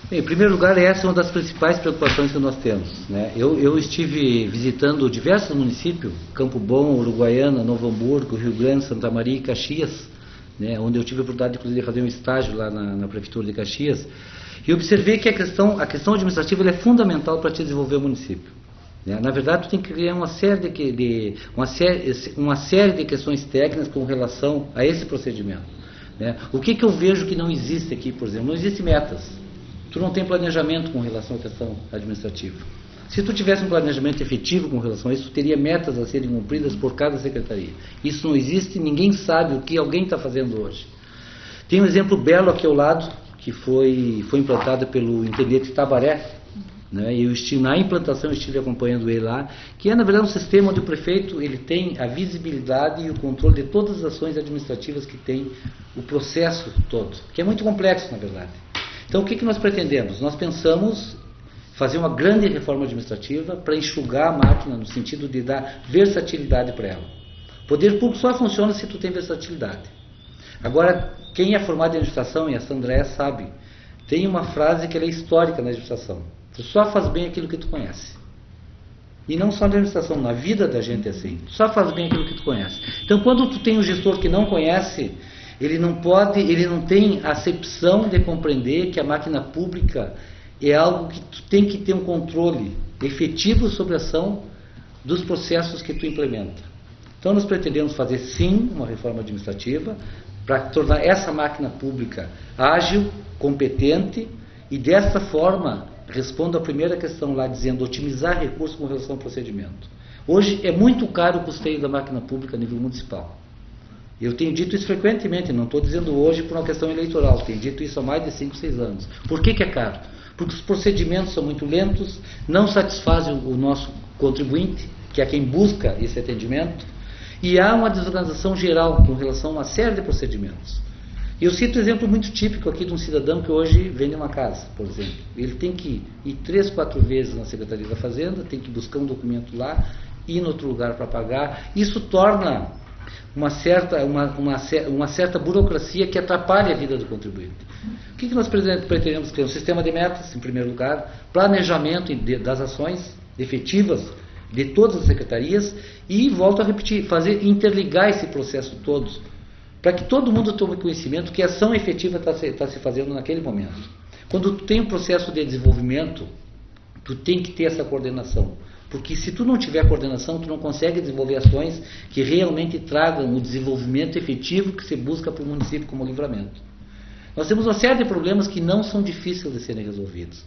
Bem, em primeiro lugar, essa é uma das principais preocupações que nós temos, né? Eu estive visitando diversos municípios, Campo Bom, Uruguaiana, Novo Hamburgo, Rio Grande, Santa Maria e Caxias, né? Onde eu tive a oportunidade, inclusive, de fazer um estágio lá na Prefeitura de Caxias, e observei que a questão administrativa ela é fundamental para te desenvolver o município. Na verdade, tu tem que criar uma série de questões técnicas com relação a esse procedimento, né? O que eu vejo que não existe aqui, por exemplo? Não existem metas. Tu não tem planejamento com relação à questão administrativa. Se tu tivesse um planejamento efetivo com relação a isso, tu teria metas a serem cumpridas por cada secretaria. Isso não existe, ninguém sabe o que alguém está fazendo hoje. Tem um exemplo belo aqui ao lado, que foi implantado pelo intendente Tabaré, né? E na implantação eu estive acompanhando ele lá, que é na verdade um sistema onde o prefeito ele tem a visibilidade e o controle de todas as ações administrativas que tem o processo todo, que é muito complexo na verdade. Então o que nós pretendemos? Nós pensamos fazer uma grande reforma administrativa para enxugar a máquina no sentido de dar versatilidade para ela. O poder público só funciona se tu tem versatilidade. Agora, quem é formado em administração, e a Andréa sabe, tem uma frase que ela é histórica na administração. Tu só faz bem aquilo que tu conhece. E não só na administração, na vida da gente é assim. Tu só faz bem aquilo que tu conhece. Então, quando tu tem um gestor que não conhece, ele não tem a acepção de compreender que a máquina pública é algo que tu tem que ter um controle efetivo sobre a ação dos processos que tu implementa. Então, nós pretendemos fazer, sim, uma reforma administrativa para tornar essa máquina pública ágil, competente e, dessa forma, respondo à primeira questão lá, dizendo otimizar recursos com relação ao procedimento. Hoje é muito caro o custeio da máquina pública a nível municipal. Eu tenho dito isso frequentemente, não estou dizendo hoje por uma questão eleitoral, tenho dito isso há mais de 5, 6 anos. Por que é caro? Porque os procedimentos são muito lentos, não satisfazem o nosso contribuinte, que é quem busca esse atendimento, e há uma desorganização geral com relação a uma série de procedimentos. Eu cito um exemplo muito típico aqui de um cidadão que hoje vende uma casa, por exemplo. Ele tem que ir 3, 4 vezes na Secretaria da Fazenda, tem que buscar um documento lá, ir em outro lugar para pagar. Isso torna uma certa burocracia que atrapalha a vida do contribuinte. O que nós pretendemos ter? Um sistema de metas, em primeiro lugar, planejamento das ações efetivas de todas as secretarias e, volto a repetir, interligar esse processo todo, para que todo mundo tome conhecimento que a ação efetiva está se fazendo naquele momento. Quando tu tem um processo de desenvolvimento, tu tem que ter essa coordenação. Porque se tu não tiver coordenação, tu não consegue desenvolver ações que realmente tragam o desenvolvimento efetivo que se busca para o município como Livramento. Nós temos uma série de problemas que não são difíceis de serem resolvidos.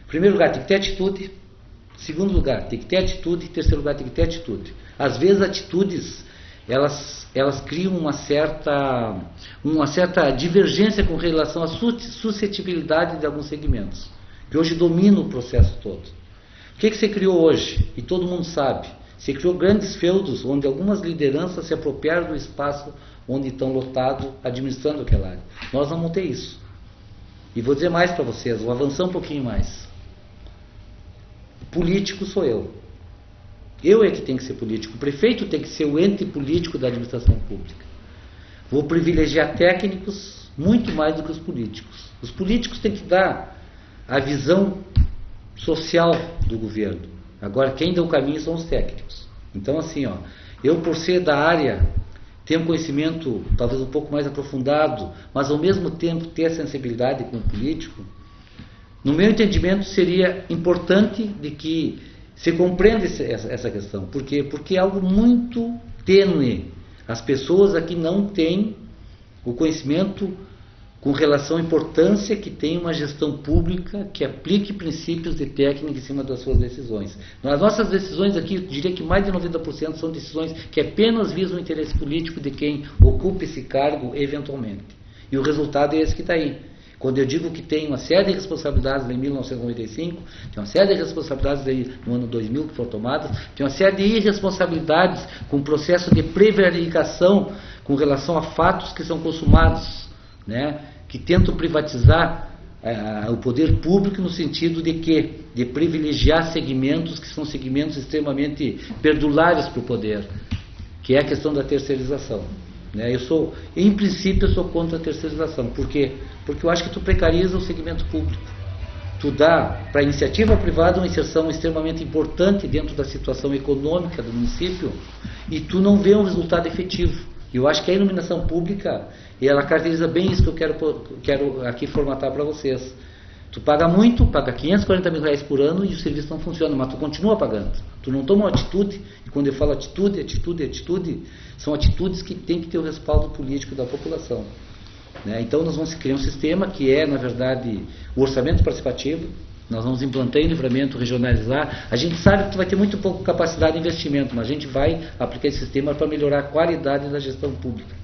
Em primeiro lugar, tem que ter atitude. Em segundo lugar, tem que ter atitude. Em terceiro lugar, tem que ter atitude. Às vezes, atitudes, elas criam uma certa divergência com relação à suscetibilidade de alguns segmentos, que hoje dominam o processo todo. O que você criou hoje? E todo mundo sabe. Você criou grandes feudos onde algumas lideranças se apropriaram do espaço onde estão lotados administrando aquela área. Nós não vamos ter isso. E vou dizer mais para vocês, vou avançar um pouquinho mais. Político sou eu. Eu é que tenho que ser político. O prefeito tem que ser o ente político da administração pública. Vou privilegiar técnicos muito mais do que os políticos. Os políticos têm que dar a visão social do governo. Agora, quem dá o caminho são os técnicos. Então, assim, eu por ser da área, ter um conhecimento talvez um pouco mais aprofundado, mas ao mesmo tempo ter a sensibilidade com o político, no meu entendimento seria importante de que se compreenda essa questão. Por quê? Porque é algo muito tênue. As pessoas aqui não têm o conhecimento com relação à importância que tem uma gestão pública que aplique princípios de técnica em cima das suas decisões. Nas nossas decisões aqui, eu diria que mais de 90% são decisões que apenas visam o interesse político de quem ocupa esse cargo eventualmente. E o resultado é esse que está aí. Quando eu digo que tem uma série de responsabilidades em 1995, tem uma série de responsabilidades no ano 2000 que foram tomadas, tem uma série de irresponsabilidades com o processo de prevaricação com relação a fatos que são consumados, né, que tentam privatizar o poder público no sentido de quê? De privilegiar segmentos que são segmentos extremamente perdulários para o poder, que é a questão da terceirização. Né? Em princípio, eu sou contra a terceirização. Por quê? Porque eu acho que tu precariza o segmento público. tu dá para a iniciativa privada uma inserção extremamente importante dentro da situação econômica do município e tu não vê um resultado efetivo. E eu acho que a iluminação pública, ela caracteriza bem isso que eu quero aqui formatar para vocês. Tu paga muito, paga 540 mil reais por ano e o serviço não funciona, mas tu continua pagando. Tu não toma uma atitude, e quando eu falo atitude, são atitudes que tem que ter o respaldo político da população. Né? Então nós vamos criar um sistema que é, na verdade, o orçamento participativo. Nós vamos implantar em Livramento, regionalizar. A gente sabe que tu vai ter muito pouco capacidade de investimento, mas a gente vai aplicar esse sistema para melhorar a qualidade da gestão pública.